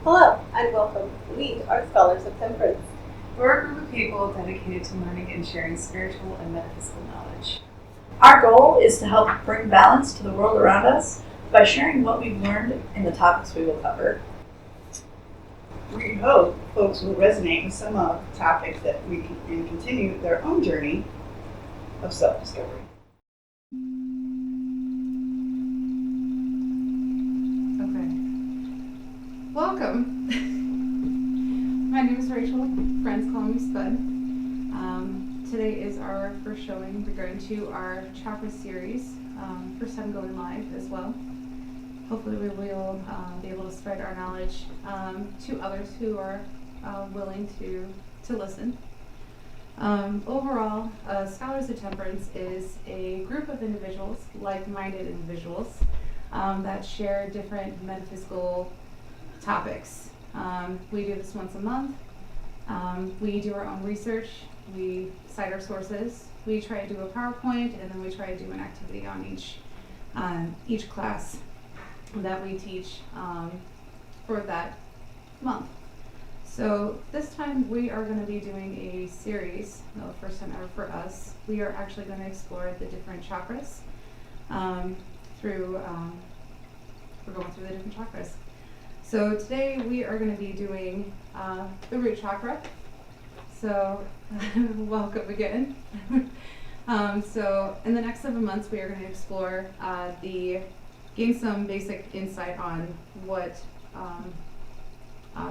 Hello and welcome. We are Scholars of Temperance. We're a group of people dedicated to learning and sharing spiritual and metaphysical knowledge. Our goal is to help bring balance to the world around us by sharing what we've learned in the topics we will cover. We hope folks will resonate with some of the topics that we can and continue their own journey of self-discovery. Okay. Welcome. My name is Rachel. Friends call me Spud. Today is our first showing regarding to our Chakra Series. First time going live as well. Hopefully we will be able to spread our knowledge to others who are willing to listen. Overall, Scholars of Temperance is a group of individuals, like-minded individuals, that share different metaphysical topics. We do this once a month. We do our own research. We cite our sources. We try to do a PowerPoint, and then we try to do an activity on each class that we teach for that month. So this time we are going to be doing a series, the first time ever for us. We are actually going to explore the different chakras we're going through the different chakras. So today we are going to be doing the Root Chakra. So welcome again. So in the next 7 months we are going to explore gain some basic insight on what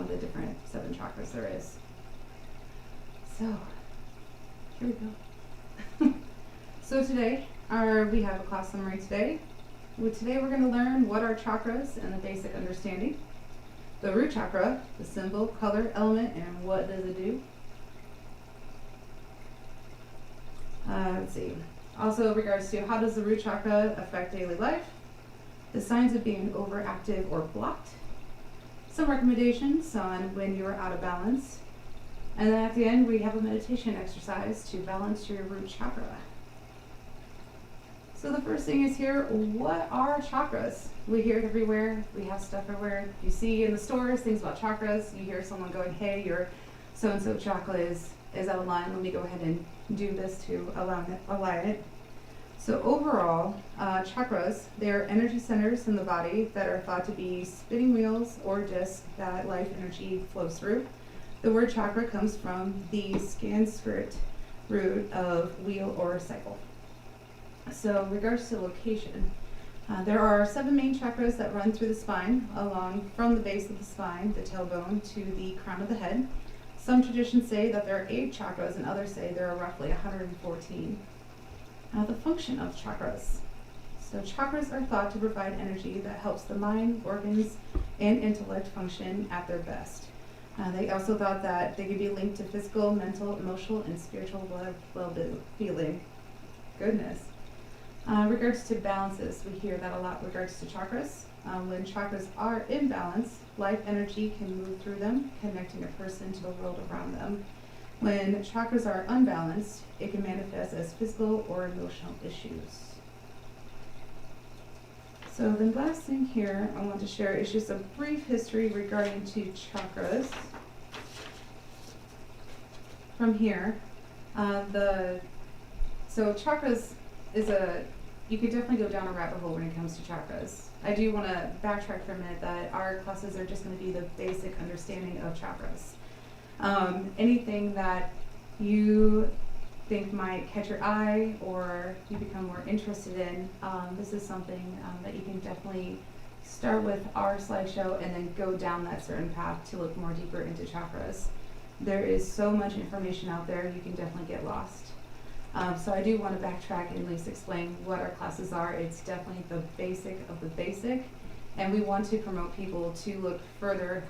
the different 7 chakras there is. So here we go. So today we have a class summary today. Today we're going to learn what are chakras and the basic understanding. The root chakra, the symbol, color, element, and what does it do. Let's see. Also in regards to how does the root chakra affect daily life, the signs of being overactive or blocked, some recommendations on when you are out of balance, and then at the end we have a meditation exercise to balance your root chakra. So the first thing is here, what are chakras? We hear it everywhere, we have stuff everywhere. You see in the stores things about chakras, you hear someone going, hey, your so-and-so chakra is out of line, let me go ahead and do this to align it. So overall, chakras, they're energy centers in the body that are thought to be spinning wheels or discs that life energy flows through. The word chakra comes from the Sanskrit root of wheel or cycle. So in regards to location, there are 7 main chakras that run through the spine, along from the base of the spine, the tailbone, to the crown of the head. Some traditions say that there are 8 chakras, and others say there are roughly 114. The function of chakras. So chakras are thought to provide energy that helps the mind, organs, and intellect function at their best. They also thought that they could be linked to physical, mental, emotional, and spiritual well-being. Goodness. Regards to balances, we hear that a lot in regards to chakras. When chakras are in balance, life energy can move through them, connecting a person to the world around them. When chakras are unbalanced, it can manifest as physical or emotional issues. So the last thing here I want to share is just a brief history regarding to chakras. From here, so chakras is you could definitely go down a rabbit hole when it comes to chakras. I do want to backtrack for a minute that our classes are just going to be the basic understanding of chakras. Anything that you think might catch your eye or you become more interested in, this is something that you can definitely start with our slideshow and then go down that certain path to look more deeper into chakras. There is so much information out there, you can definitely get lost. So I do want to backtrack and at least explain what our classes are. It's definitely the basic of the basic, and we want to promote people to look further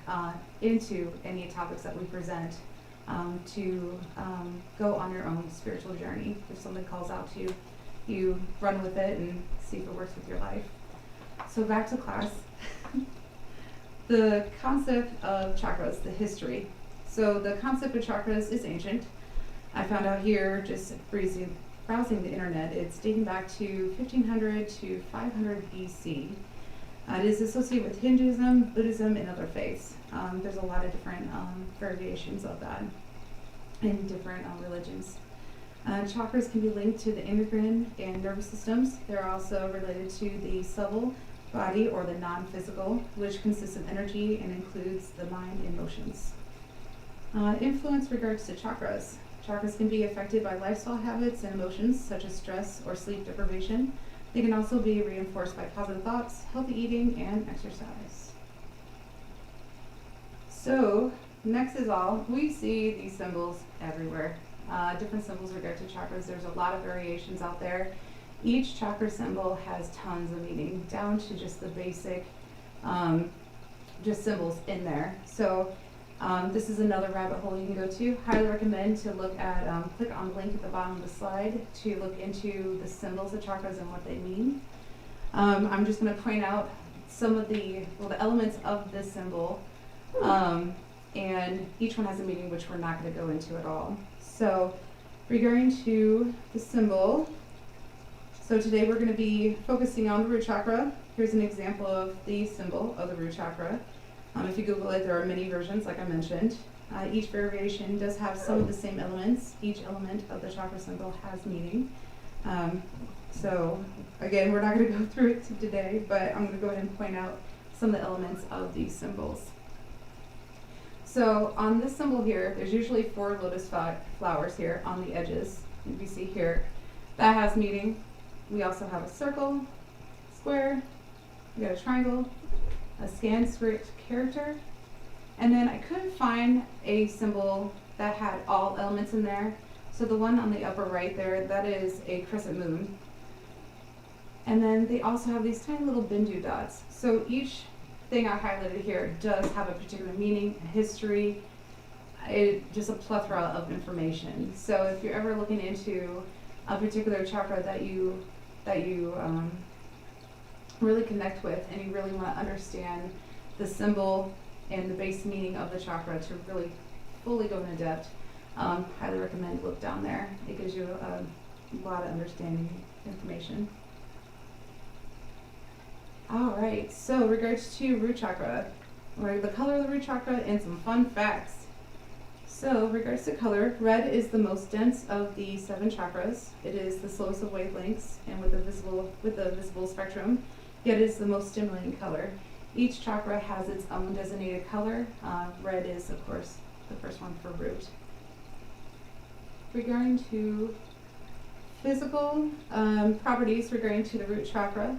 into any topics that we present, to go on your own spiritual journey. If something calls out to you, you run with it and see if it works with your life. So back to class. The concept of chakras, the history. So the concept of chakras is ancient. I found out here just browsing the internet, it's dating back to 1500 to 500 BC. It is associated with Hinduism, Buddhism, and other faiths. There's a lot of different variations of that in different religions. Chakras can be linked to the endocrine and nervous systems. They're also related to the subtle body or the non-physical, which consists of energy and includes the mind and emotions. Influence regards to chakras. Chakras can be affected by lifestyle habits and emotions such as stress or sleep deprivation. They can also be reinforced by positive thoughts, healthy eating, and exercise. So, next is all. We see these symbols everywhere. Different symbols regard to chakras. There's a lot of variations out there. Each chakra symbol has tons of meaning, down to just the basic, just symbols in there. So, this is another rabbit hole you can go to. Highly recommend to look at, click on the link at the bottom of the slide to look into the symbols of chakras and what they mean. I'm just going to point out some of the elements of this symbol, and each one has a meaning which we're not going to go into at all. So regarding to the symbol, so today we're going to be focusing on the root chakra. Here's an example of the symbol of the root chakra. If you Google it, there are many versions, like I mentioned. Each variation does have some of the same elements. Each element of the chakra symbol has meaning. So, again, we're not going to go through it today, but I'm going to go ahead and point out some of the elements of these symbols. So, on this symbol here, there's usually 4 lotus flowers here on the edges. If you see here, that has meaning. We also have a circle, square, we got a triangle, a Sanskrit character, and then I couldn't find a symbol that had all elements in there. So the one on the upper right there, that is a crescent moon. And then they also have these tiny little bindu dots. So each thing I highlighted here does have a particular meaning, a history, just a plethora of information. So if you're ever looking into a particular chakra that you really connect with, and you really want to understand the symbol and the base meaning of the chakra to really fully go into depth, highly recommend look down there. It gives you a lot of understanding information. All right, so regards to root chakra, or the color of the root chakra and some fun facts. So regards to color, red is the most dense of the 7 chakras. It is the slowest of wavelengths and with the visible spectrum, yet it is the most stimulating color. Each chakra has its own designated color. Red is, of course, the first one for root. Regarding to physical properties regarding to the root chakra,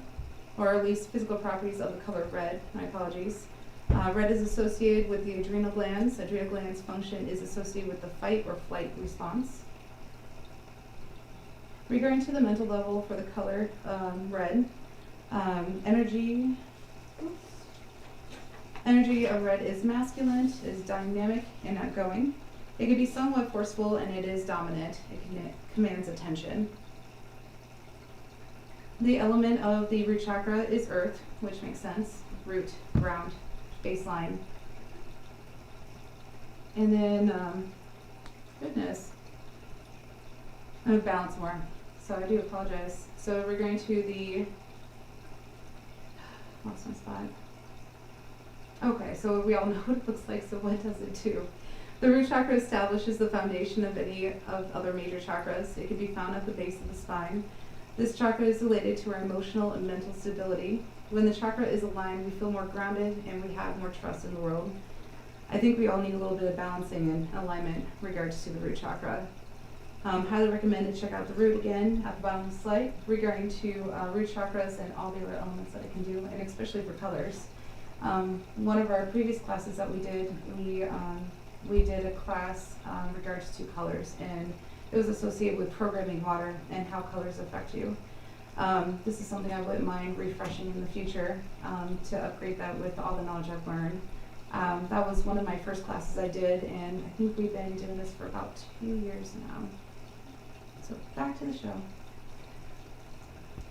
or at least physical properties of the color red, my apologies. Red is associated with the adrenal glands. Adrenal glands function is associated with the fight or flight response. Regarding to the mental level for the color red, energy of red is masculine, is dynamic and outgoing. It can be somewhat forceful and it is dominant. It commands attention. The element of the root chakra is earth, which makes sense. Root, ground, baseline. And then, goodness, I'm going to balance more, so I do apologize. So we're going to the, lost my spot. Okay, so we all know what it looks like, so what does it do? The root chakra establishes the foundation of any of other major chakras. It can be found at the base of the spine. This chakra is related to our emotional and mental stability. When the chakra is aligned, we feel more grounded and we have more trust in the world. I think we all need a little bit of balancing and alignment in regards to the root chakra. Highly recommend to check out the root again at the bottom of the slide regarding to root chakras and all the other elements that it can do, and especially for colors. One of our previous classes that we did a class in regards to colors, and it was associated with programming water and how colors affect you. This is something I wouldn't mind refreshing in the future to upgrade that with all the knowledge I've learned. That was one of my first classes I did, and I think we've been doing this for about 2 years now. So back to the show.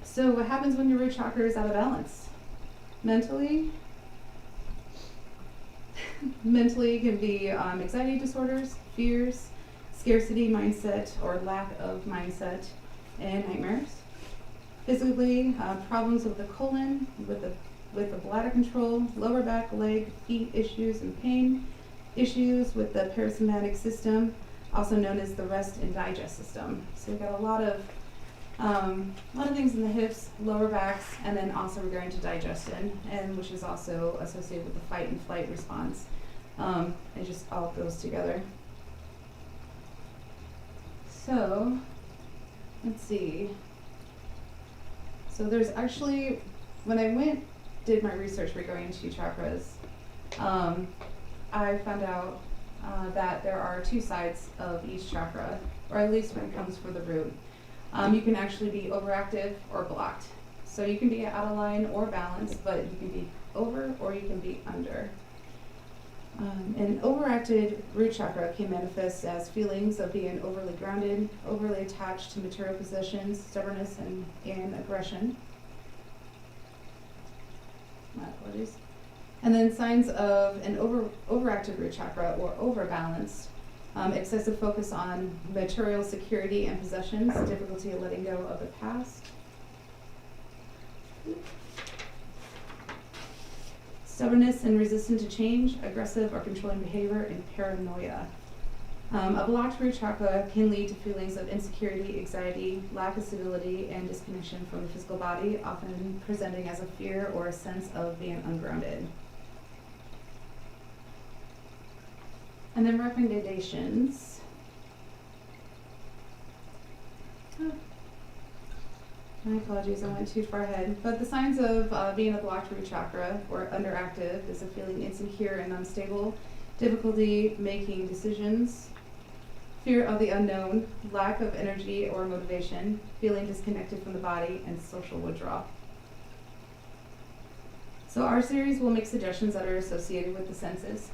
So what happens when your root chakra is out of balance? Mentally can be anxiety disorders, fears, scarcity mindset or lack of mindset, and nightmares. Physically, problems with the colon, with the with the bladder control, lower back, leg, feet issues, and pain issues with the parasympathetic system, also known as the rest and digest system. So we've got a lot of things in the hips, lower backs, and then also we're going to digestion, and which is also associated with the fight and flight response. It just all goes together. So, let's see. So there's actually, when I did my research regarding to chakras, I found out that there are two sides of each chakra, or at least when it comes for the root. You can actually be overactive or blocked. So you can be out of line or balanced, but you can be over or you can be under. An overactive root chakra can manifest as feelings of being overly grounded, overly attached to material possessions, stubbornness, and aggression. My apologies. And then signs of an overactive root chakra or overbalance, excessive focus on material security and possessions, difficulty of letting go of the past. Stubbornness and resistant to change, aggressive or controlling behavior, and paranoia. A blocked root chakra can lead to feelings of insecurity, anxiety, lack of stability, and disconnection from the physical body, often presenting as a fear or a sense of being ungrounded. And then recommendations. My apologies, I went too far ahead. But the signs of being a blocked root chakra or underactive is a feeling insecure and unstable, difficulty making decisions, fear of the unknown, lack of energy or motivation, feeling disconnected from the body, and social withdrawal. So our series will make suggestions that are associated with the senses.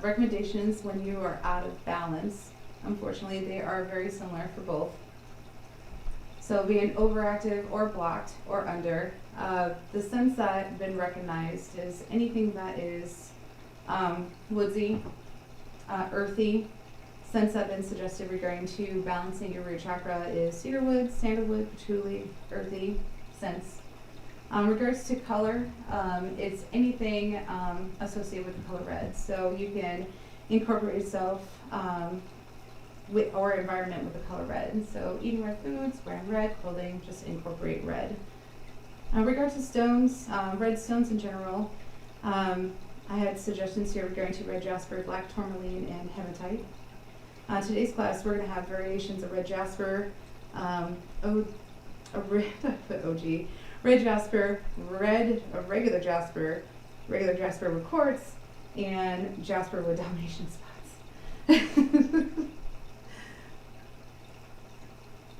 Recommendations when you are out of balance. Unfortunately, they are very similar for both. So being overactive or blocked or under, the sense that has been recognized is anything that is woodsy, earthy. Sense that has been suggested regarding to balancing your root chakra is cedarwood, sandalwood, patchouli, earthy scents. Regards to color, it's anything associated with the color red. So you can incorporate yourself with or environment with the color red. So eating red foods, wearing red clothing, just incorporate red. Regards to stones, red stones in general, I had suggestions here regarding to red jasper, black tourmaline, and hematite. Today's class, we're going to have variations of red jasper, red jasper, regular jasper with quartz, and jasper with Dalmatian spots.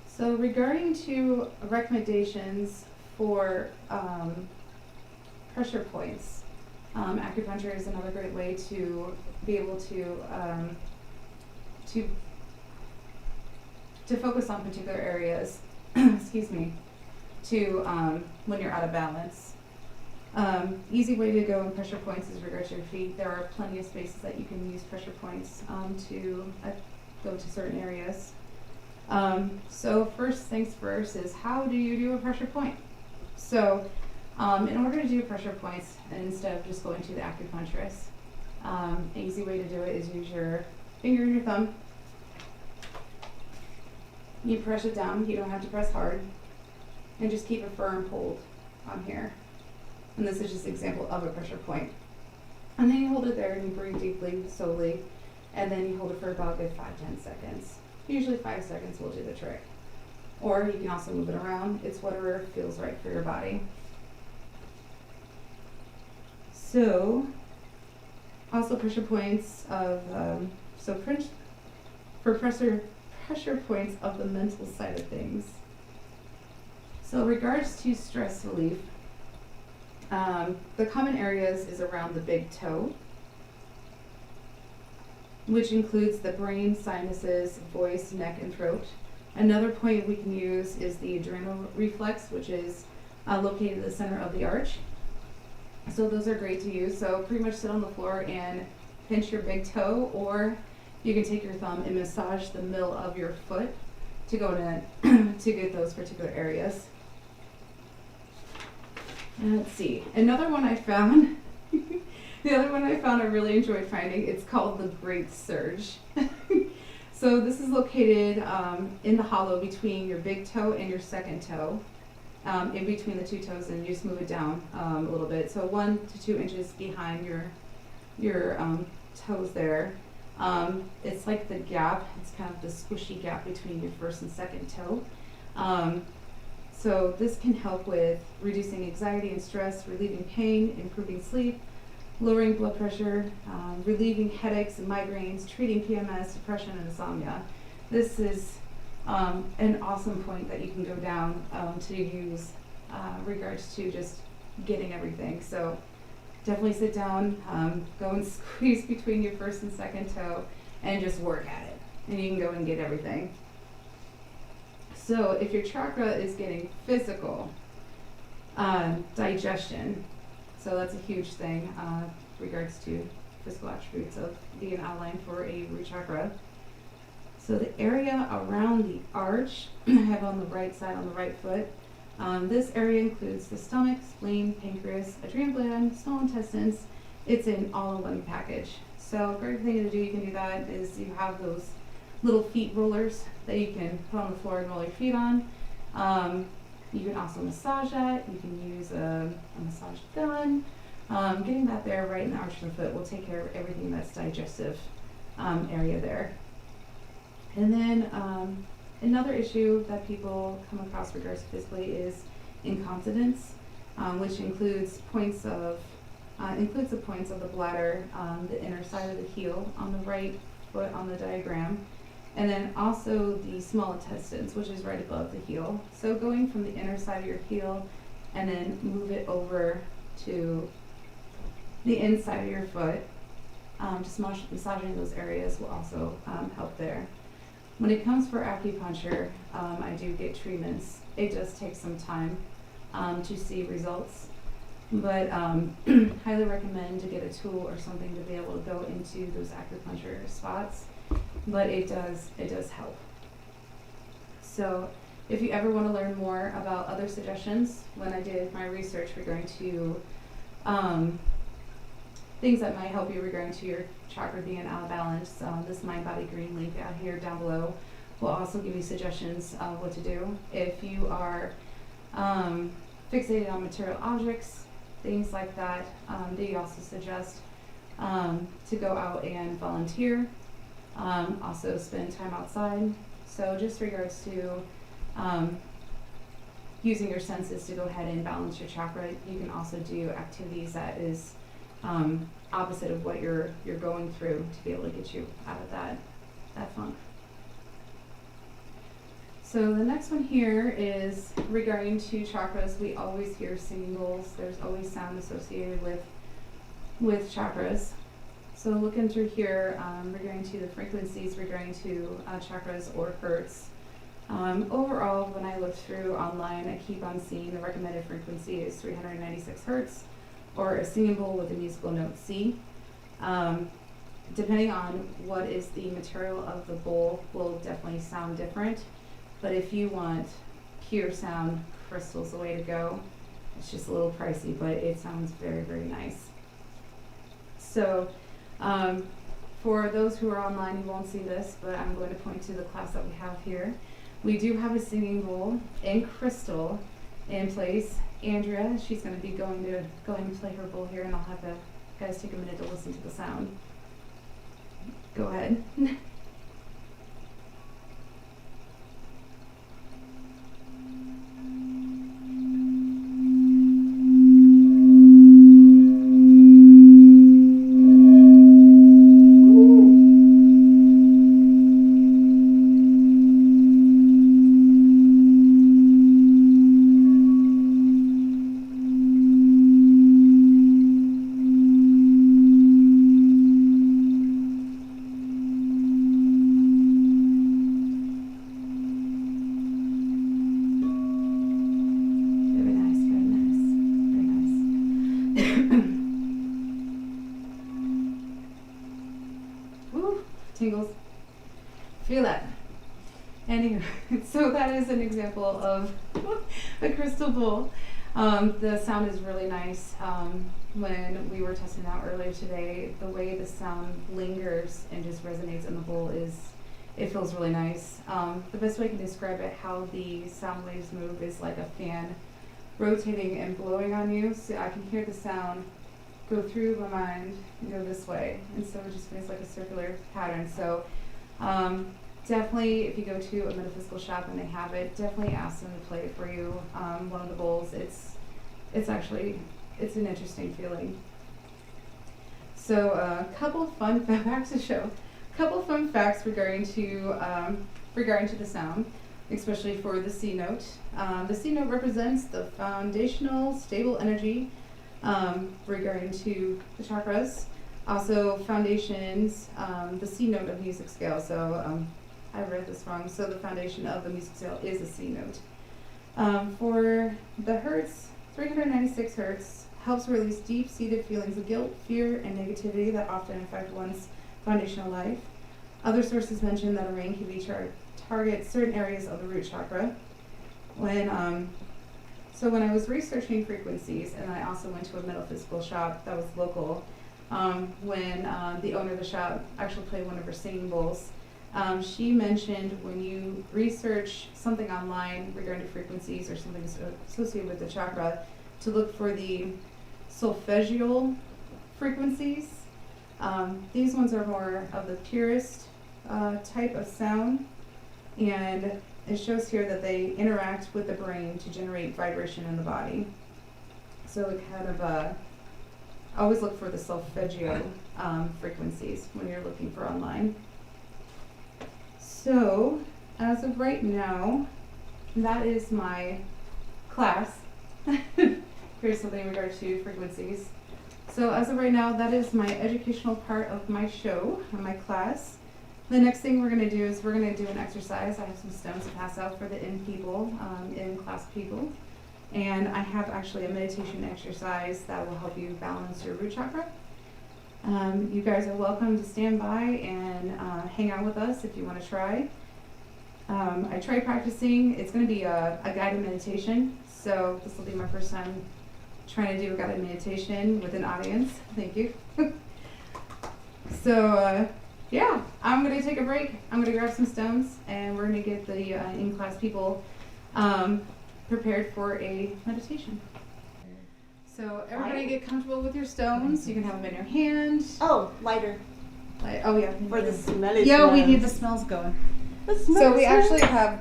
So regarding to recommendations for pressure points, acupuncture is another great way to be able to focus on particular areas. Excuse me. To when you're out of balance. Easy way to go in pressure points is regard to your feet. There are plenty of spaces that you can use pressure points to go to certain areas. So first things first is, how do you do a pressure point? So in order to do pressure points, instead of just going to the acupuncturist, an easy way to do it is use your finger and your thumb. You press it down, you don't have to press hard, and just keep a firm hold on here. And this is just an example of a pressure point. And then you hold it there and you breathe deeply, slowly, and then you hold it for about a good 5-10 seconds. Usually 5 seconds will do the trick. Or you can also move it around. It's whatever feels right for your body. So, also pressure points of, pressure points of the mental side of things. So regards to stress relief, the common areas is around the big toe, which includes the brain, sinuses, voice, neck, and throat. Another point we can use is the adrenal reflex, which is located at the center of the arch. So those are great to use. So pretty much sit on the floor and pinch your big toe, or you can take your thumb and massage the middle of your foot to go to get those particular areas. And let's see, another one I found. The other one I found I really enjoyed finding. It's called the Great Surge. So this is located in the hollow between your big toe and your second toe. In between the two toes, and you just move it down a little bit. So 1 to 2 inches behind your toes there. It's like the gap. It's kind of the squishy gap between your first and second toe. So this can help with reducing anxiety and stress, relieving pain, improving sleep, lowering blood pressure, relieving headaches and migraines, treating PMS, depression, and insomnia. This is an awesome point that you can go down to use regards to just getting everything. So definitely sit down, go and squeeze between your first and second toe and just work at it. And you can go and get everything. So if your chakra is getting physical, digestion, so that's a huge thing regards to physical attributes of being outlined for a root chakra. So the area around the arch, I have on the right side on the right foot, this area includes the stomach, spleen, pancreas, adrenal gland, small intestines. It's an all-in-one package. So a great thing to do, you can do that, is you have those little feet rollers that you can put on the floor and roll your feet on. You can also massage that. You can use a massage gun. Getting that there right in the arch of the foot will take care of everything that's digestive area there. And then another issue that people come across regards to physically is incontinence, which includes points of the points of the bladder, the inner side of the heel on the right foot on the diagram, and then also the small intestines, which is right above the heel. So going from the inner side of your heel and then move it over to the inside of your foot, just massaging those areas will also help there. When it comes for acupuncture, I do get treatments. It does take some time to see results, but highly recommend to get a tool or something to be able to go into those acupuncture spots. But it does help. So if you ever want to learn more about other suggestions, when I did my research regarding to things that might help you regarding to your chakra being out of balance, this Mind Body Green link out here down below will also give you suggestions of what to do. If you are fixated on material objects, things like that, they also suggest to go out and volunteer. Also spend time outside. So just regards to using your senses to go ahead and balance your chakra, you can also do activities that is opposite of what you're going through to be able to get you out of that funk. So the next one here is regarding to chakras. We always hear singing bowls. There's always sound associated with chakras. So looking through here, regarding to the frequencies regarding to chakras or hertz. Overall, when I look through online, I keep on seeing the recommended frequency is 396 hertz, or a singing bowl with a musical note C. Depending on what is the material of the bowl will definitely sound different. But if you want pure sound, crystal's the way to go. It's just a little pricey, but it sounds very, very nice. So for those who are online, you won't see this, but I'm going to point to the class that we have here. We do have a singing bowl in crystal in place. Andrea, she's going to be going to go ahead and play her bowl here, and I'll have the guys take a minute to listen to the sound. Go ahead. Tingles. Feel that. Anyway, so that is an example of a crystal bowl. The sound is really nice. When we were testing out earlier today, the way the sound lingers and just resonates in the bowl it feels really nice. The best way I can describe it, how the sound waves move, is like a fan rotating and blowing on you. So I can hear the sound go through my mind and go this way. And so it just feels like a circular pattern. So definitely, if you go to a metaphysical shop and they have it, definitely ask them to play it for you. One of the bowls, it's an interesting feeling. So a couple fun facts to show. A couple fun facts regarding to the sound, especially for the C note. The C note represents the foundational stable energy regarding to the chakras. Also foundations, the C note of music scale. So I read this wrong. So the foundation of the music scale is a C note. For the hertz, 396 hertz helps release deep-seated feelings of guilt, fear, and negativity that often affect one's foundational life. Other sources mention that a ring can be target certain areas of the root chakra. When I was researching frequencies, and I also went to a metaphysical shop that was local, when the owner of the shop actually played one of her singing bowls, she mentioned when you research something online regarding frequencies or something associated with the chakra, to look for the solfeggial frequencies. These ones are more of the purest type of sound, and it shows here that they interact with the brain to generate vibration in the body. So it kind of always look for the solfeggio frequencies when you're looking for online. So as of right now, that is my class. Here's something in regard to frequencies. So as of right now, that is my educational part of my show, or my class. The next thing we're going to do is we're going to do an exercise. I have some stones to pass out for the in-class people. And I have actually a meditation exercise that will help you balance your root chakra. You guys are welcome to stand by and hang out with us if you want to try. I tried practicing. It's going to be a guided meditation. So this will be my first time trying to do a guided meditation with an audience. Thank you. So yeah, I'm going to take a break. I'm going to grab some stones, and we're going to get the in-class people prepared for a meditation. So everybody get comfortable with your stones. You can have them in your hand. Oh, lighter. Oh yeah. For the smelly Yeah, we smells. need the smells going. The So smells we actually smells. have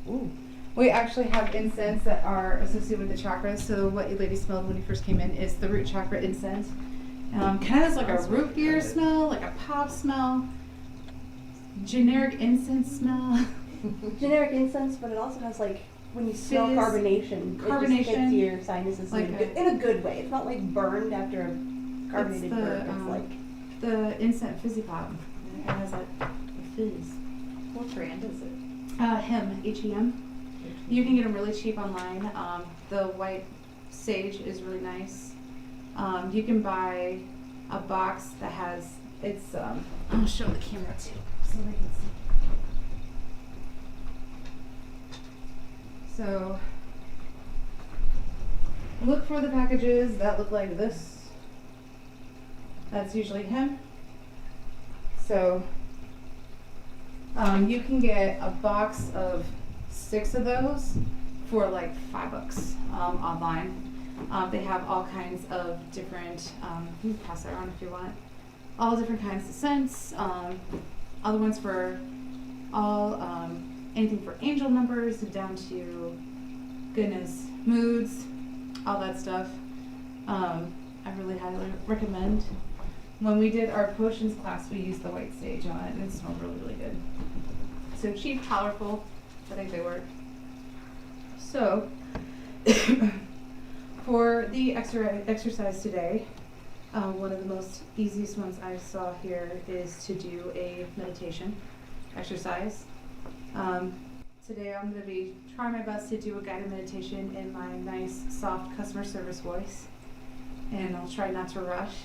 Ooh. we actually have incense that are associated with the chakras. So what you ladies smelled when you first came in is the root chakra incense. Kind of has like a root beer smell, like a pop smell, generic incense smell. Generic incense, but it also has like when you smell Fizz. carbonation. It just Carbonation. hits your sinuses Like in a good way. It's not like burned after a carbonated It's the, burp. It's like The incense fizzy pop. It has that fizz. What brand is it? Hem, H-E-M. You can get them really cheap online. The white sage is really nice. You can buy a box that has, I'll show the camera too so they can see. So, look for the packages that look like this. That's usually him. So, you can get a box of 6 of those for like $5 online. They have all kinds of different, you can pass that around if you want, all different kinds of scents, other ones for all, anything for angel numbers down to, goodness, moods, all that stuff. I really highly recommend. When we did our potions class, we used the white sage on it, and it smelled really, really good. So cheap, powerful, I think they work. So, for the exercise today, one of the most easiest ones I saw here is to do a meditation exercise. Today I'm going to be trying my best to do a guided meditation in my nice, soft customer service voice, and I'll try not to rush.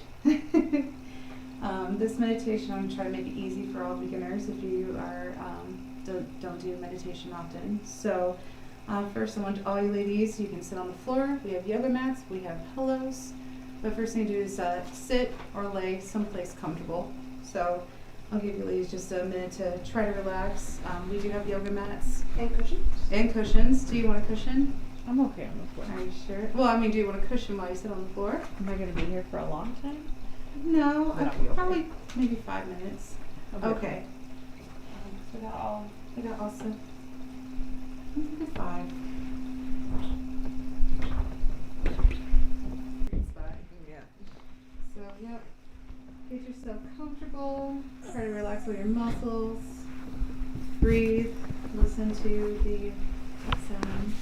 This meditation, I'm going to try to make it easy for all beginners if you are don't do meditation often. So First, I want all you ladies, you can sit on the floor. We have yoga mats, we have pillows. But first thing to do is sit or lay someplace comfortable. So I'll give you ladies just a minute to try to relax. We do have yoga mats. And cushions. And cushions. Do you want a cushion? I'm okay on the floor. Are you sure? Well, I mean, do you want a cushion while you sit on the floor? Am I going to be here for a long time? No, Then I'll be okay. probably maybe 5 minutes. I'll be Okay. So I got also 5. Great spot. Yeah. So, yep. Get yourself comfortable. Try to relax all your muscles. Breathe. Listen to the sounds.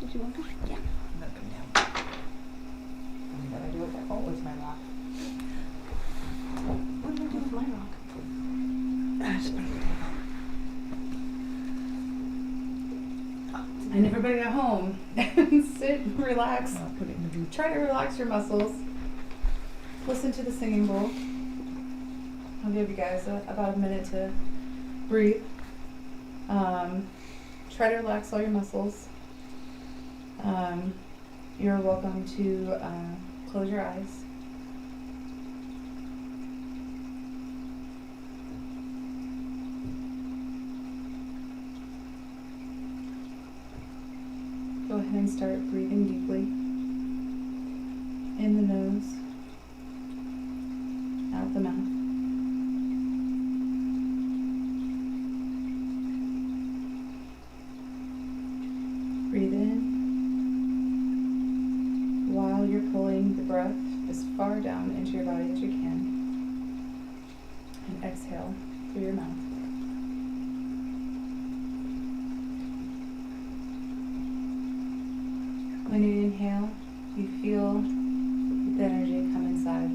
Did you want cushion? Yeah. I'm going to come down. What did I do with that? Oh, it's my rock. What did I do with my rock? I just put it And everybody at home, sit, relax. I'll put it in the root. Try to relax your muscles. Listen to the singing bowl. I'll give you guys about a minute to breathe. Try to relax all your muscles. You're welcome to close your eyes. Go ahead and start breathing deeply. In the nose, out the mouth. Breathe in while you're pulling the breath as far down into your body as you can. And exhale through your mouth. When you inhale, you feel the energy come inside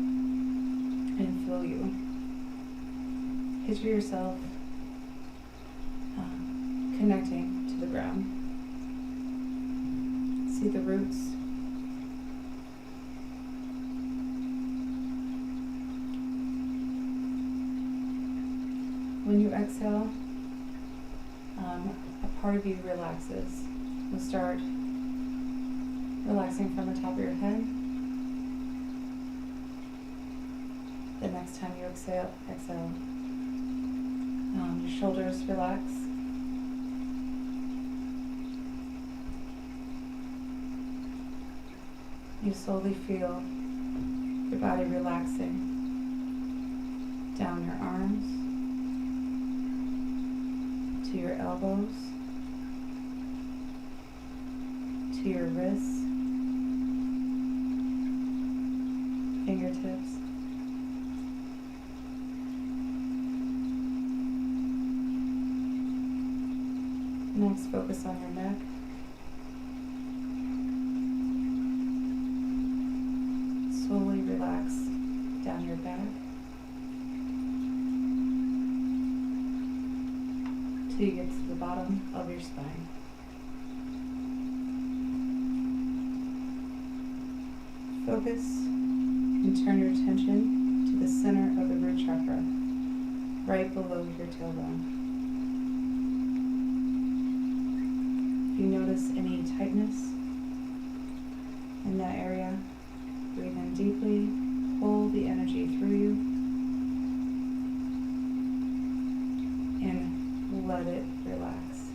and fill you. Picture yourself connecting to the ground. See the roots. When you exhale, a part of you relaxes. You'll start relaxing from the top of your head. The next time you exhale, your shoulders relax. You slowly feel your body relaxing down your arms to your elbows, to your wrists, fingertips. Next, focus on your neck. Slowly relax down your back till you get to the bottom of your spine. Focus and turn your attention to the center of the root chakra, right below your tailbone. If you notice any tightness in that area, breathe in deeply, pull the energy through you, and let it relax.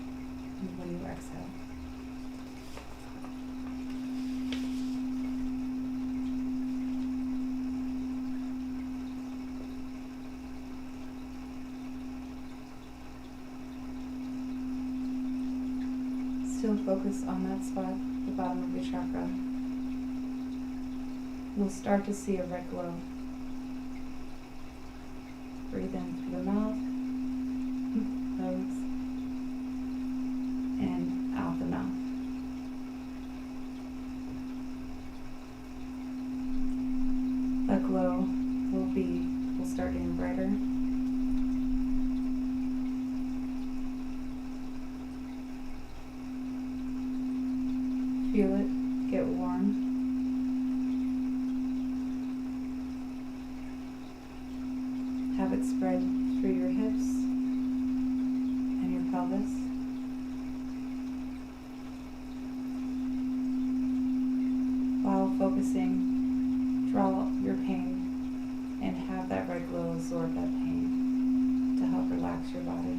And when you exhale, still focus on that spot, the bottom of your chakra. You'll start to see a red glow. Breathe in through the mouth, nose, and out the mouth. That glow will start getting brighter. Feel it get warm. spread through your hips and your pelvis. While focusing, draw your pain and have that red glow absorb that pain to help relax your body.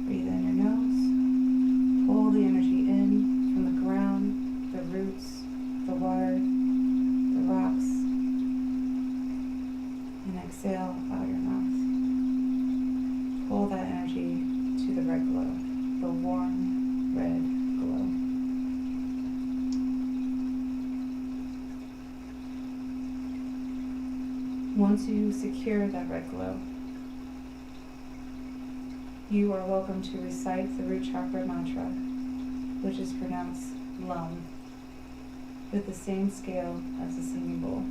Breathe in your nose, pull the energy in from the ground, the roots, the water, the rocks, and exhale out your mouth. Pull that energy to the red glow, the warm red glow. Once you secure that red glow, you are welcome to recite the Root Chakra mantra, which is pronounced lum, with the same scale as the singing bowl.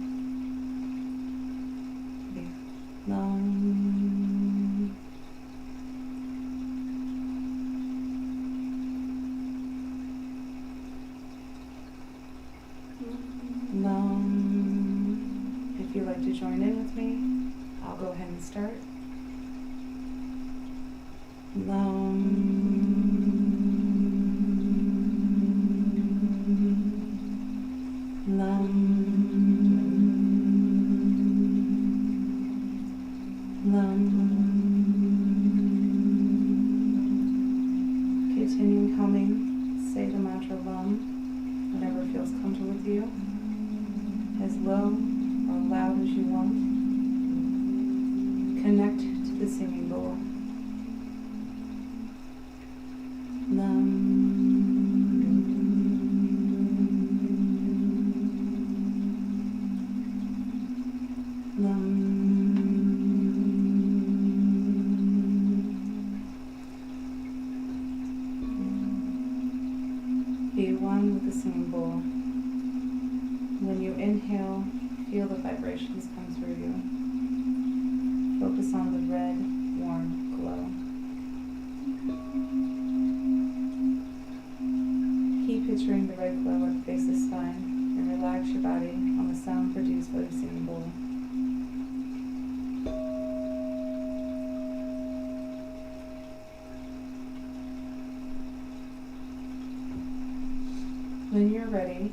Lum. Lum. If you'd like to join in with me, I'll go ahead and start. Continue humming, say the mantra lum, whatever feels comfortable with you, as low or loud as you want. Connect to the singing bowl. Be one with the singing bowl. When you inhale, feel the vibrations come through you. Focus on the red, warm glow. Keep picturing the red glow at the base of the spine and relax your body on the sound produced by the singing bowl. When you're ready,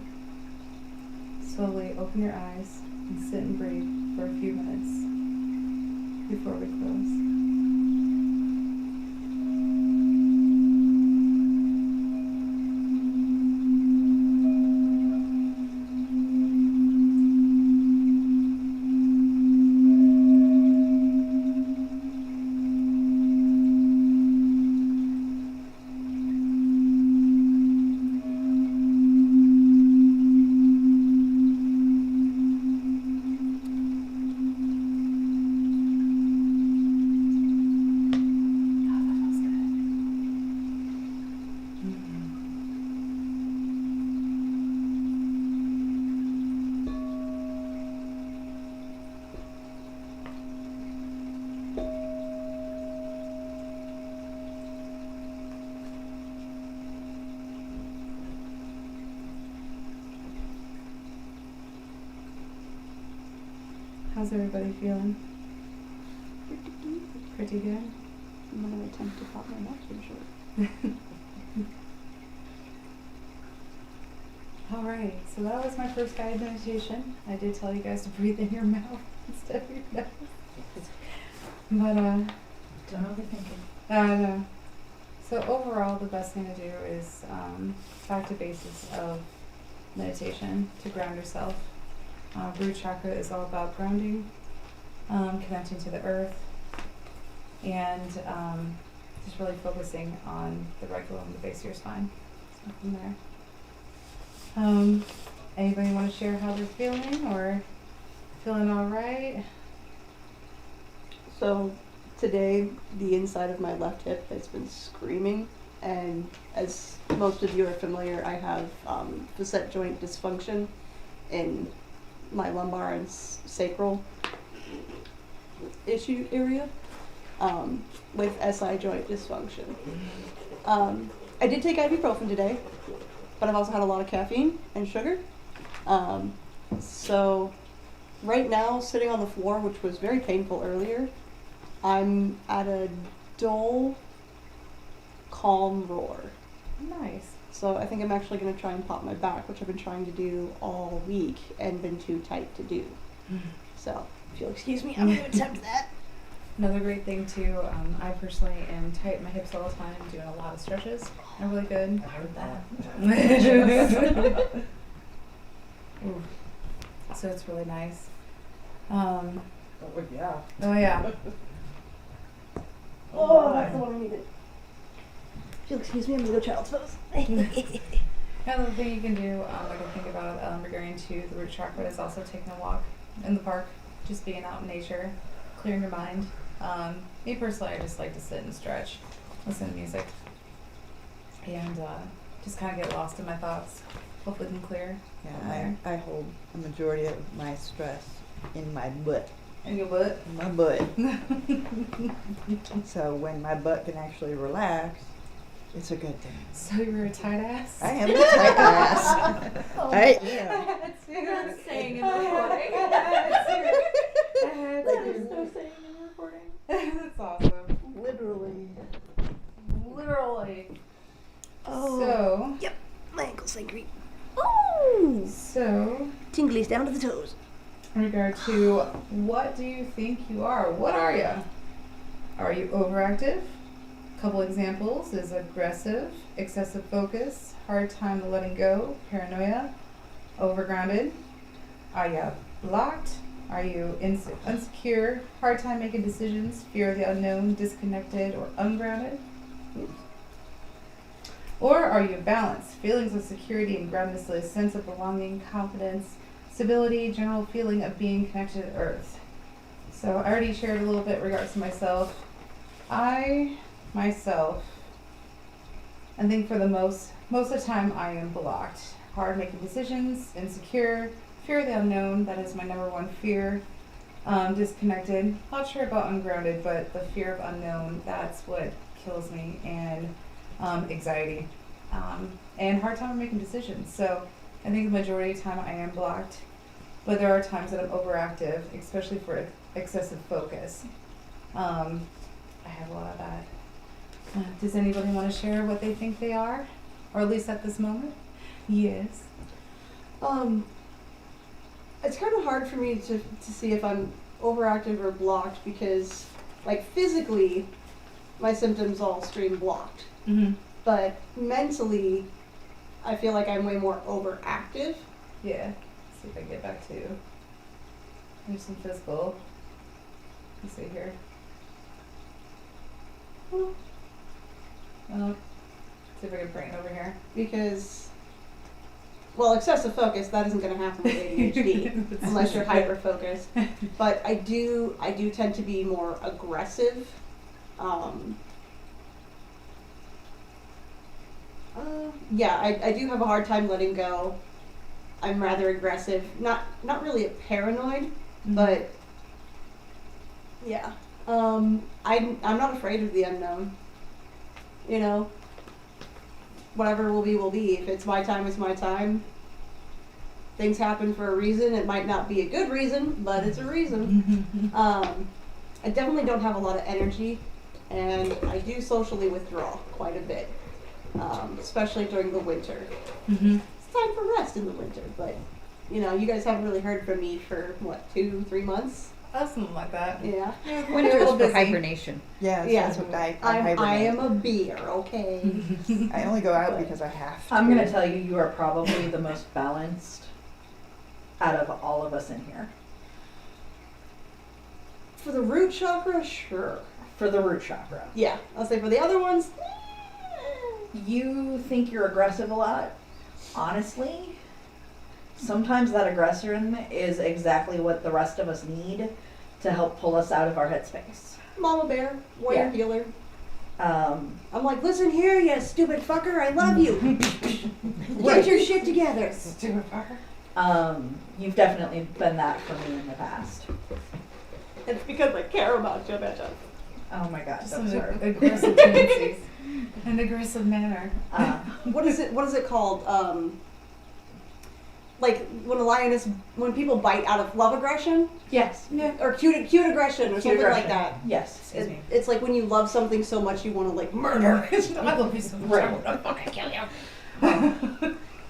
slowly open your eyes and sit and breathe for a few minutes before we close. How's everybody feeling? Pretty good? I'm going to attempt to pop my mouth too short. Alright, so that was my first guided meditation. I did tell you guys to breathe in your mouth instead of your nose. But, Don't overthink it. so overall, the best thing to do is back to basics of meditation to ground yourself. Root Chakra is all about grounding, connecting to the earth, and just really focusing on the red glow on the base of your spine. So from there. Anybody want to share how they're feeling or feeling all right? So today, the inside of my left hip has been screaming, and as most of you are familiar, I have facet joint dysfunction in my lumbar and sacral issue area with SI joint dysfunction. I did take ibuprofen today, but I've also had a lot of caffeine and sugar. So right now, sitting on the floor, which was very painful earlier, I'm at a dull, calm roar. Nice. So I think I'm actually going to try and pop my back, which I've been trying to do all week and been too tight to do. So if you'll excuse me, I'm going to attempt that. Another great thing too, I personally am tight in my hips all the time, doing a lot of stretches. They're really good. I heard that. Ooh. So it's really nice. Oh, yeah. Oh yeah. Oh, that's the one I needed. If you'll excuse me, I'm going to go child's pose. Another thing you can do, I can think about regarding to the root chakra is also taking a walk in the park, just being out in nature, clearing your mind. Me personally, I just like to sit and stretch, listen to music, and just kind of get lost in my thoughts. Hopefully can clear. Yeah, I hold a majority of my stress in my butt. In your butt? In my butt. So when my butt can actually relax, it's a good thing. So you're a tight ass? I am a tight ass. I am. That's saying in the recording. There's no saying in recording. That's awesome. Literally. Literally. Oh. So, My ankle's angry. Oh! so, Tinglies down to the toes. in regard to what do you think you are? What are you? Are you overactive? A couple examples is aggressive, excessive focus, hard time letting go, paranoia, overgrounded. Are you blocked? Are you insecure, hard time making decisions, fear of the unknown, disconnected, or ungrounded? Or are you balanced? Feelings of security and groundedness, sense of belonging, confidence, stability, general feeling of being connected to Earth. So I already shared a little bit in regards to myself. I think for the most of the time I am blocked. Hard making decisions, insecure, fear of the unknown, that is my number one fear. Disconnected, not sure about ungrounded, but the fear of unknown, that's what kills me, and anxiety, and hard time making decisions. So I think the majority of the time I am blocked, but there are times that I'm overactive, especially for excessive focus. I have a lot of that. Does anybody want to share what they think they are? Or at least at this moment? Yes. It's kind of hard for me to see if I'm overactive or blocked because, like, physically, my symptoms all scream blocked. Mm-hmm. But mentally, I feel like I'm way more overactive. Yeah. Let's see if I can get back to. There's some physical. Let's see here. See if I can bring it over here. Because, well, excessive focus, that isn't going to happen with ADHD unless you're hyper-focused. But I do tend to be more aggressive. Yeah, I do have a hard time letting go. I'm rather aggressive. Not really a paranoid, but yeah. I'm not afraid of the unknown. You know, whatever will be, will be. If it's my time, it's my time. Things happen for a reason. It might not be a good reason, but it's a reason. I definitely don't have a lot of energy, and I do socially withdraw quite a bit, especially during the winter. Mm-hmm. It's time for rest in the winter, but you know, you guys haven't really heard from me for what, 2-3 months? Something like that. Yeah. Winter is for hibernation. Yes, Yeah. that's what I I hibernate. am a beer, okay? I only go out because I have to. I'm going to tell you, you are probably the most balanced out of all of us in here. For the root chakra, sure. For the root chakra. Yeah, I'll say for the other ones, You think you're aggressive a lot. Honestly, sometimes that aggression is exactly what the rest of us need to help pull us out of our headspace. Mama Bear, warrior Yeah. healer. Um, I'm like, listen here, you stupid fucker, I love you. Get your shit together. Stupid fucker. you've definitely been that for me in the past. It's because I care about you, bitches. Oh my gosh, that Some was hard. aggressive tendencies. An aggressive manner. What is it called? Like when people bite out of love aggression Yes. Yeah. or cute aggression or something like that. Yes. Excuse me. It's like when you love something so much you want to like murder. I love you so much. Right. I want to fucking kill you.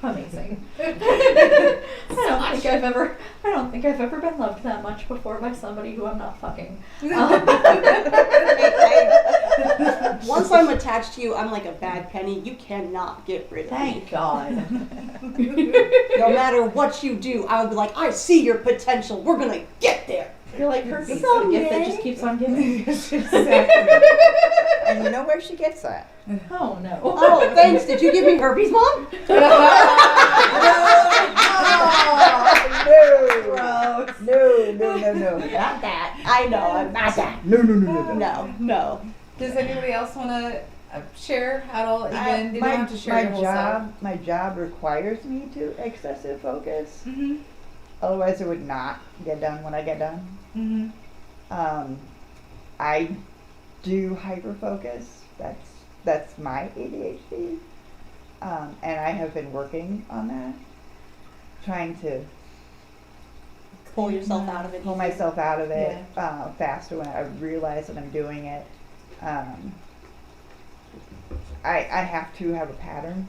Amazing. I don't think I've ever been loved that much before by somebody who I'm not fucking. Once I'm attached to you, I'm like a bad penny. You cannot get rid of me. Thank God. No matter what you do, I would be like, I see your potential. We're gonna get there. You're like her gift that just keeps on giving. Exactly. And you know where she gets that? Oh no. Oh, thanks. Did you give me herpes, Mom? No. Not that. I know. I'm not that. No. No. Does anybody else want to share at all? Even you don't have to share your whole self. My job requires me to excessive focus. Mm-hmm. Otherwise, it would not get done when I get done. Mm-hmm. I do hyper focus. That's my ADHD, and I have been working on that, trying to Pull yourself out of it. pull myself out of it faster when I realize that I'm doing it. I have to have a pattern,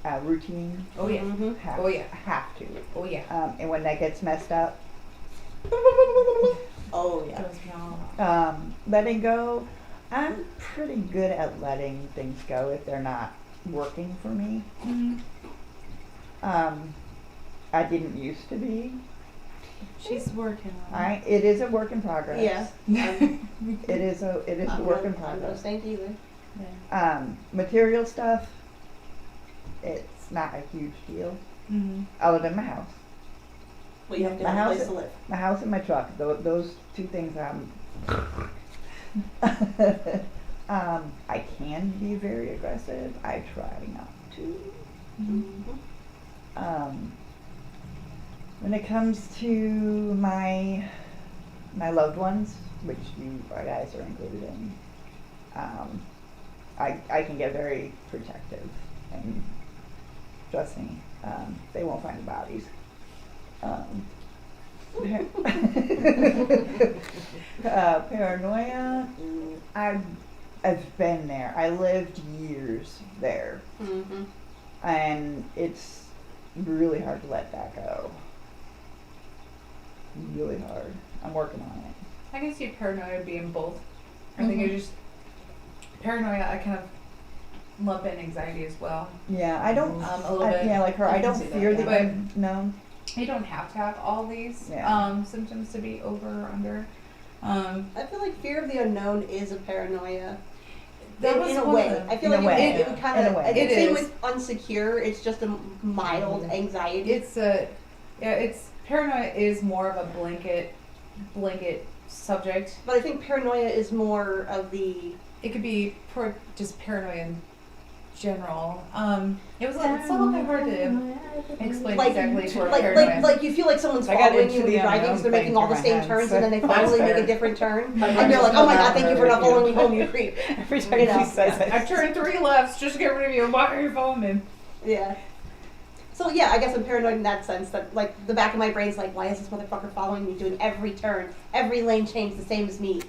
a routine. Oh yeah. Mm-hmm. Have, Oh, yeah. Have to. Oh yeah. And when that gets messed up, Oh yeah. Goes beyond. letting go. I'm pretty good at letting things go if they're not working for me. Mm-hmm. I didn't used to be. She's working on it. It is a work in progress. Yeah. It is a work in I'm no progress. saint either. Material stuff, it's not a huge deal. Mm-hmm. Other than my house. Well, you have to My have a house place is- to live. My house and my truck, those two things I can be very aggressive. I try not to. Mm-hmm. When it comes to my loved ones, which you guys are included in, I can get very protective, and trust me, they won't find the bodies. Paranoia, I've been there. I lived years there, Mm-hmm. and it's really hard to let that go. Really hard. I'm working on it. I can see paranoia being both. I think it's just paranoia. I kind of lump in anxiety as well. Yeah, I don't. A little bit. Yeah, like her. I I can don't see that, fear the yeah. unknown. You don't have to have all these Yeah. symptoms to be over or under. I feel like fear of the unknown is a paranoia. That was in a one of way. them. I feel In a like way, it would kind in a of. way. It Same is. with unsecure. It's just a mild anxiety. It's paranoia is more of a blanket subject. But I think paranoia is more of the. It could be just paranoia in general. It's a little bit hard to explain Like- exactly to our paranoia. Like you feel like someone's I got following into you when the you're driving, unknown so they're making thing all for the my same hands, turns, so and then they that's finally make fair. a different turn, My and you're mom like, oh my just god, thank you for not knows following me home, you creep. Every time You know. she says it. I've turned 3 lefts just to get rid of you. Why are you following me? Yeah. So yeah, I guess I'm paranoid in that sense. That like the back of my brain's like, why is this motherfucker following me, doing every turn, every lane change the same as me?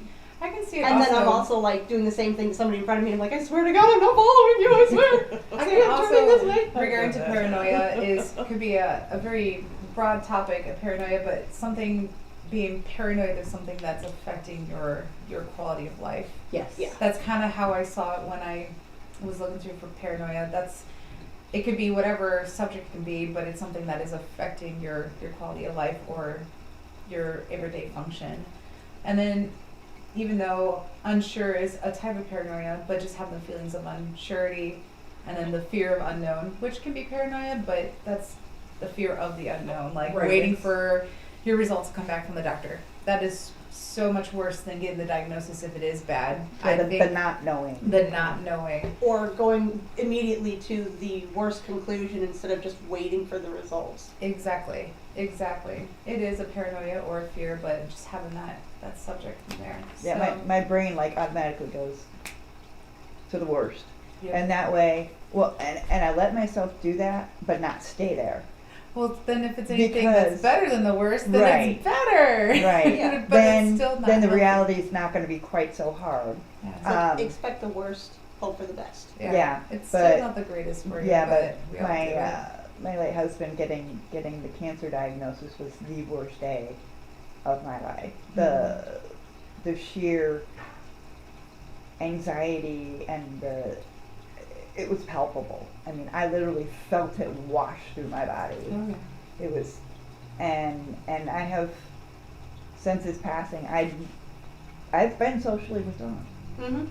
I can see it. And then I'm also like doing the same thing to somebody in front of me. And I'm like, I swear to God, I'm not following you. I swear. I See, can I'm turning this also, way. regarding to paranoia, could be a very broad topic of paranoia, but being paranoid is something that's affecting your quality of life. Yes. Yeah. That's kind of how I saw it when I was looking through for paranoia. It could be whatever subject it can be, but it's something that is affecting your quality of life or your everyday function. And then, even though unsure is a type of paranoia, but just have the feelings of unsurety, and then the fear of unknown, which can be paranoia, but that's the fear of the unknown, like Right. waiting for your results to come back from the doctor. That is so much worse than getting the diagnosis if it is bad. I The think not knowing. the not knowing. Or going immediately to the worst conclusion instead of just waiting for the results. Exactly. Exactly. It is a paranoia or a fear, but just having that subject in there. Yeah, So, my brain like automatically goes to the worst. yeah. And that way, well, and I let myself do that, but not stay there. Well, then if it's anything Because- that's better than the worst, then Right. it's better. Right. But it's still not then the healthy. reality is not going to be quite so hard. Yeah. It's like, Um, expect the worst, hope for the best. Yeah. It's but- still not the greatest for you. Yeah, but we but all do my it. my late husband getting the cancer diagnosis was the worst day of my life. The sheer anxiety and it was palpable. I mean, I literally felt it wash through my body. Oh, yeah. It was, and I have since his passing, I've been socially withdrawn. Mm-hmm.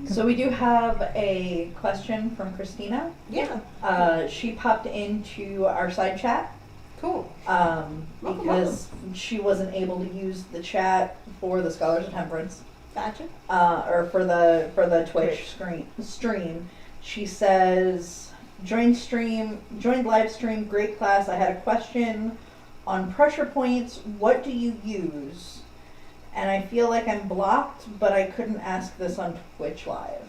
So we do have a question from Christina. Yeah. She popped into our side chat Cool. because she wasn't able to use the chat for the Scholars of Temperance, Gotcha. or for the Twitch stream. She says, joined live stream, great class. I had a question on pressure points. What do you use? And I feel like I'm blocked, but I couldn't ask this on Twitch Live.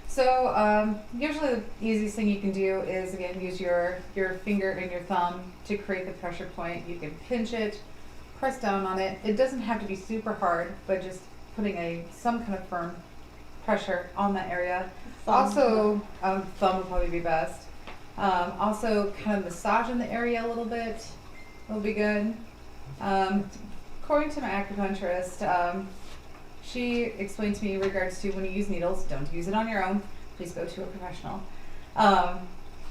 So usually the easiest thing you can do is, again, use your finger and your thumb to create the pressure point. You can pinch it, press down on it. It doesn't have to be super hard, but just putting some kind of firm pressure on that area. Also, thumb would probably be best. Also, kind of massaging the area a little bit will be good. According to my acupuncturist, she explained to me in regards to when you use needles, don't use it on your own. Please go to a professional.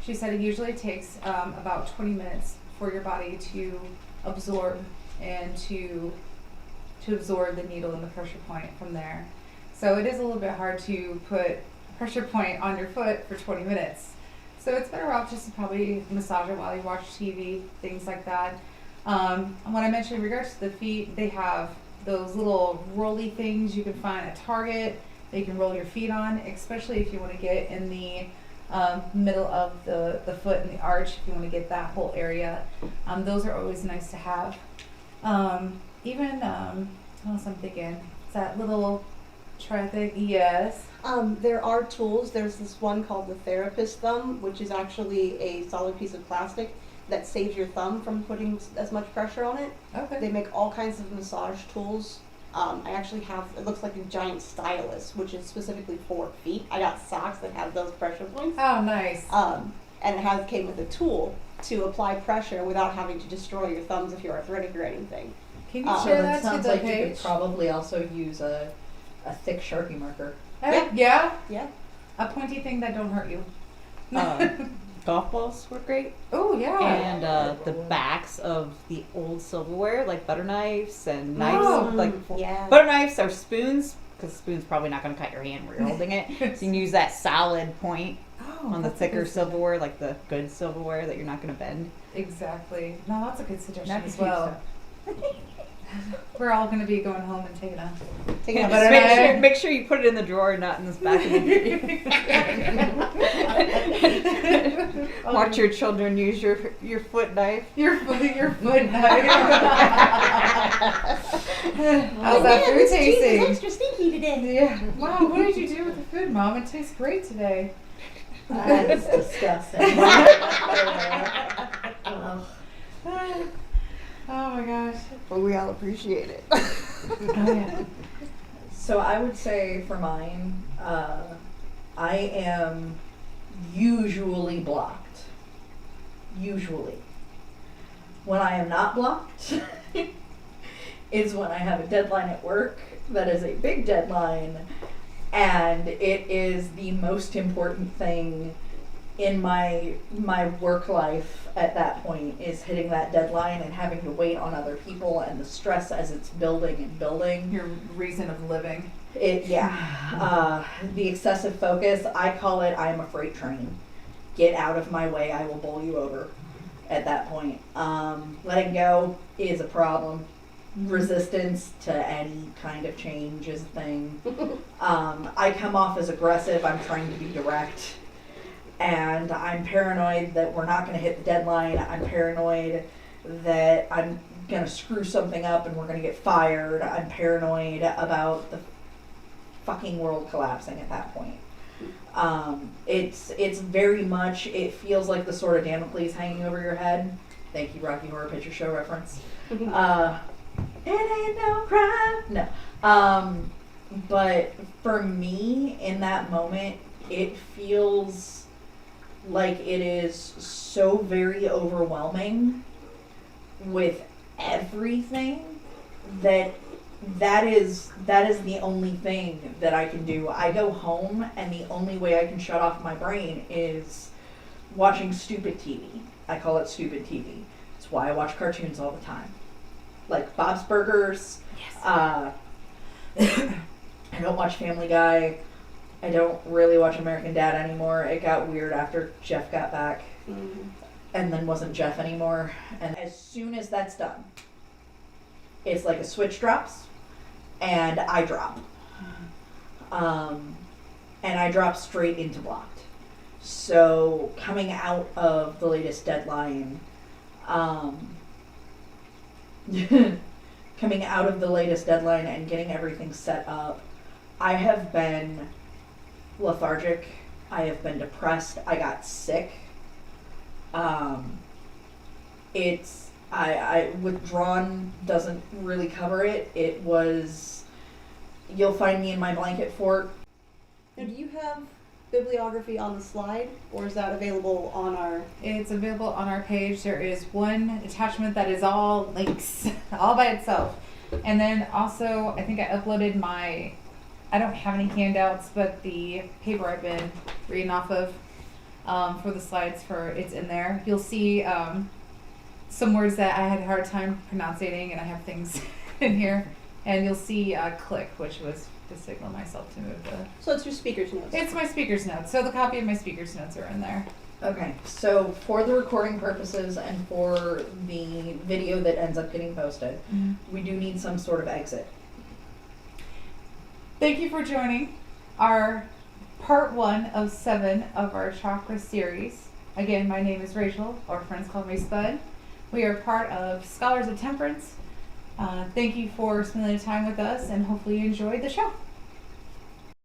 She said it usually takes about 20 minutes for your body to absorb and to absorb the needle and the pressure point from there. So it is a little bit hard to put pressure point on your foot for 20 minutes. So it's better off just to probably massage it while you watch TV, things like that. And when I mentioned in regards to the feet, they have those little rolly things you can find at Target that you can roll your feet on, especially if you want to get in the middle of the foot and the arch, if you want to get that whole area. Those are always nice to have. Even, what else I'm thinking? It's that little try thing. Yes. There are tools. There's this one called the therapist thumb, which is actually a solid piece of plastic that saves your thumb from putting as much pressure on it. Okay. They make all kinds of massage tools. I actually have, it looks like a giant stylus, which is specifically for feet. I got socks that have those pressure points. Oh, nice. And it came with a tool to apply pressure without having to destroy your thumbs if you're arthritic or anything. Can you So share that that to sounds the like you page? could probably also use a thick Sharpie marker. Yeah. Yeah. A pointy thing that don't hurt you. Golf balls were great. Oh yeah. And the backs of the old silverware, like butter knives and knives. Oh. Like Yeah. butter knives or spoons, because the spoon's probably not going to cut your hand where you're holding it. So you can use that solid point Oh, on the that's a thicker good silverware, like the good silverware that you're not going to bend. Exactly. No, that's a good suggestion Not the as cheap well. We're all going to be going home and taking a Taking a But Just I- make sure you put it in the drawer, not in this back of the Watch your children use your foot knife. your foot knife. How's that food tasting? extra stinky today. Yeah. Wow, what did you do with the food, Mom? It tastes great today. That's disgusting. Ugh. Oh my gosh. But we all appreciate it. Oh yeah. So I would say for mine, I am usually blocked. Usually. When I am not blocked is when I have a deadline at work that is a big deadline, and it is the most important thing in my work life at that point, is hitting that deadline and having to wait on other people and the stress as it's building and building. Your reason of living. The excessive focus, I call it, I am a freight train. Get out of my way, I will bowl you over at that point. Letting go is a problem. Resistance to any kind of change is a thing. I come off as aggressive, I'm trying to be direct. and I'm paranoid that we're not going to hit the deadline. I'm paranoid that I'm going to screw something up and we're going to get fired. I'm paranoid about the fucking world collapsing at that point. It's very much, it feels like the sword of Damocles hanging over your head. Thank you, Rocky Horror Picture Show reference. It ain't no crime. No. But for me, in that moment, it feels like it is so very overwhelming with everything that is the only thing that I can do. I go home and the only way I can shut off my brain is watching stupid TV. I call it stupid TV. It's why I watch cartoons all the time. Like Bob's Burgers. Yes. I don't watch Family Guy. I don't really watch American Dad anymore. It got weird after Jeff got back. Mm-hmm. And then wasn't Jeff anymore. And as soon as that's done, it's like a switch drops and I drop. And I drop straight into blocked. So coming out of the latest deadline, coming out of the latest deadline and getting everything set up, I have been lethargic. I have been depressed. I got sick. I withdrawn doesn't really cover it. It was, you'll find me in my blanket fort. Now, do you have bibliography on the slide, or is that available on our... It's available on our page. There is one attachment that is all links, all by itself. And then also, I think I uploaded I don't have any handouts, but the paper I've been reading off of for the slides, it's in there. You'll see some words that I had a hard time pronouncing, and I have things in here. And you'll see click, which was to signal myself to move the... So it's your speaker's notes. It's my speaker's notes. So the copy of my speaker's notes are in there. Okay, so for the recording purposes and for the video that ends up getting posted, we do need some sort of exit. Thank you for joining our part 1 of 7 of our Chakra Series. Again, my name is Rachel, or friends call me Spud. We are part of Scholars of Temperance. Thank you for spending the time with us, and hopefully you enjoyed the show.